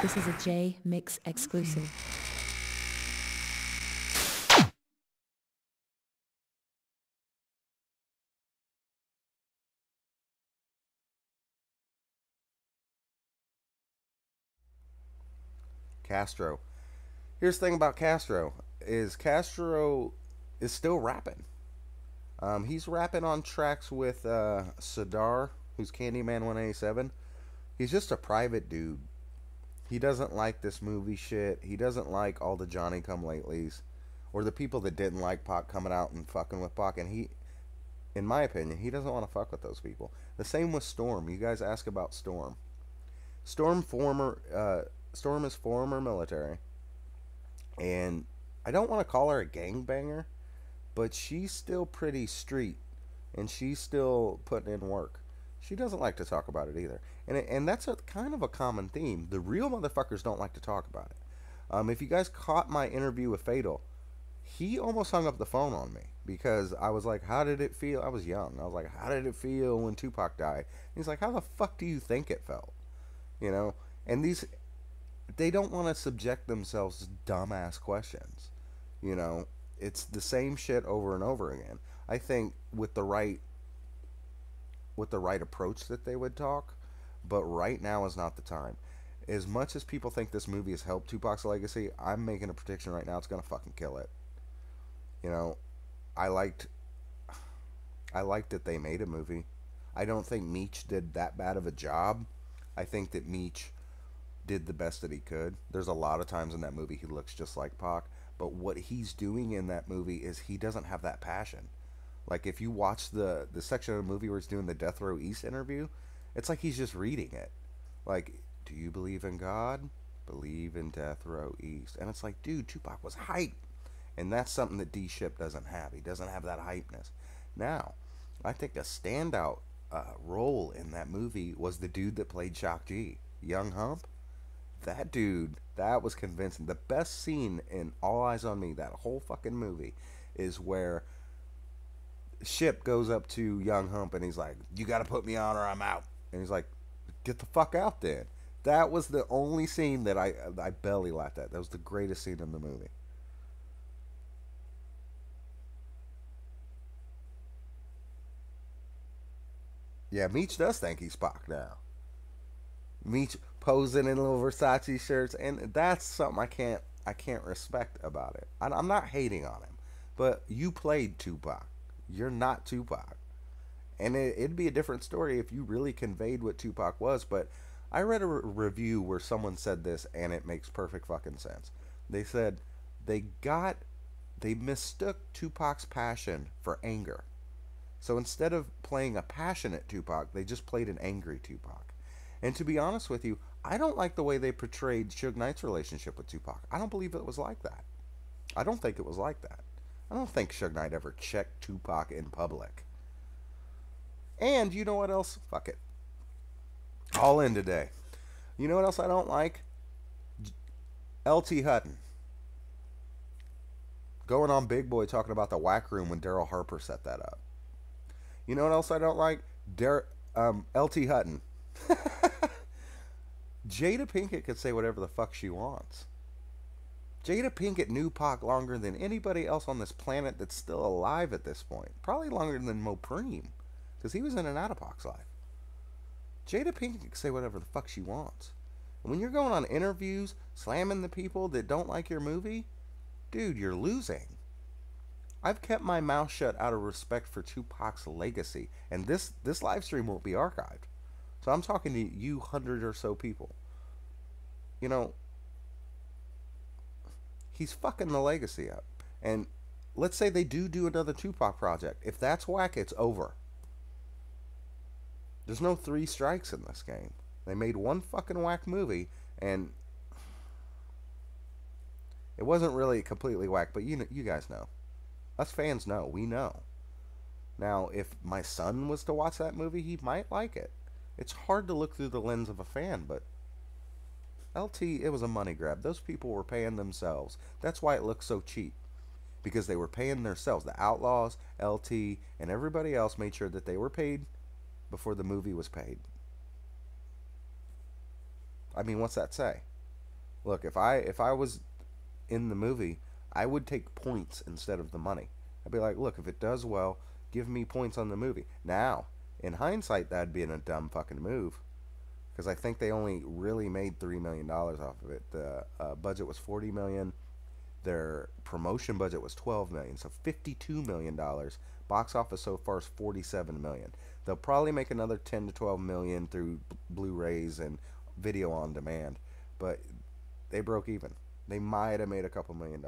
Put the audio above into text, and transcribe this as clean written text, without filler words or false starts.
This is a Jmix exclusive. KASTRO. Here's the thing about KASTRO is still rapping. He's rapping on tracks with Sadar, who's Candyman 187. He's just a private dude. He doesn't like this movie shit. He doesn't like all the Johnny come latelys or the people that didn't like Pac coming out and fucking with Pac. And he, in my opinion, he doesn't want to fuck with those people. The same with Storm. You guys ask about Storm. Storm is former military, and I don't want to call her a gangbanger, but she's still pretty street, and she's still putting in work. She doesn't like to talk about it either, and that's a kind of a common theme. The real motherfuckers don't like to talk about it. If you guys caught my interview with Fatal, he almost hung up the phone on me because I was like, "How did it feel?" I was young. I was like, "How did it feel when Tupac died?" He's like, "How the fuck do you think it felt?" You know, and they don't want to subject themselves to dumbass questions. You know, it's the same shit over and over again. I think with the right approach that they would talk, but right now is not the time. As much as people think this movie has helped Tupac's legacy, I'm making a prediction right now it's gonna fucking kill it. You know, I liked I liked that they made a movie. I don't think Meech did that bad of a job. I think that Meech did the best that he could. There's a lot of times in that movie he looks just like Pac, but what he's doing in that movie is he doesn't have that passion. Like if you watch the section of the movie where he's doing the Death Row East interview, it's like he's just reading it. Like, do you believe in God? Believe in Death Row East. And it's like, dude, Tupac was hype. And that's something that D Ship doesn't have. He doesn't have that hypeness. Now, I think a standout role in that movie was the dude that played Shock G, Young Hump. That dude, that was convincing. The best scene in All Eyes on Me, that whole fucking movie, is where Ship goes up to Young Hump and he's like, "You got to put me on or I'm out." And he's like, "Get the fuck out then." That was the only scene that I belly laughed at. That was the greatest scene in the movie. Yeah, Meech does think he's Pac now. Meech posing in little Versace shirts, and that's something I can't respect about it. I'm not hating on him, but you played Tupac. You're not Tupac, and it'd be a different story if you really conveyed what Tupac was. But I read a review where someone said this, and it makes perfect fucking sense. They said they got they mistook Tupac's passion for anger. So instead of playing a passionate Tupac, they just played an angry Tupac. And to be honest with you, I don't like the way they portrayed Suge Knight's relationship with Tupac. I don't believe it was like that. I don't think it was like that. I don't think Suge Knight ever checked Tupac in public. And you know what else? Fuck it. All in today. You know what else I don't like? LT Hutton. Going on Big Boy talking about the whack room when Daryl Harper set that up. You know what else I don't like? LT Hutton. Jada Pinkett could say whatever the fuck she wants. Jada Pinkett knew Pac longer than anybody else on this planet that's still alive at this point. Probably longer than Mopreem, because he was in and out of Pac's life. Jada Pinkett can say whatever the fuck she wants. And when you're going on interviews, slamming the people that don't like your movie, dude, you're losing. I've kept my mouth shut out of respect for Tupac's legacy, and this live stream won't be archived. So I'm talking to you hundred or so people. You know, he's fucking the legacy up. And let's say they do another Tupac project. If that's whack, it's over. There's no three strikes in this game. They made one fucking whack movie, and it wasn't really completely whack, but you guys know. Us fans know. We know. Now, if my son was to watch that movie, he might like it. It's hard to look through the lens of a fan, but LT, it was a money grab. Those people were paying themselves. That's why it looked so cheap. Because they were paying themselves. The Outlaws, LT, and everybody else made sure that they were paid before the movie was paid. I mean, what's that say? Look, if I was in the movie, I would take points instead of the money. I'd be like, look, if it does well, give me points on the movie. Now, in hindsight, that'd be a dumb fucking move because I think they only really made $3 million off of it. The budget was 40 million. Their promotion budget was 12 million, so $52 million. Box office so far is 47 million. They'll probably make another 10 to 12 million through Blu-rays and video on demand, but they broke even. They might have made a couple $1 million.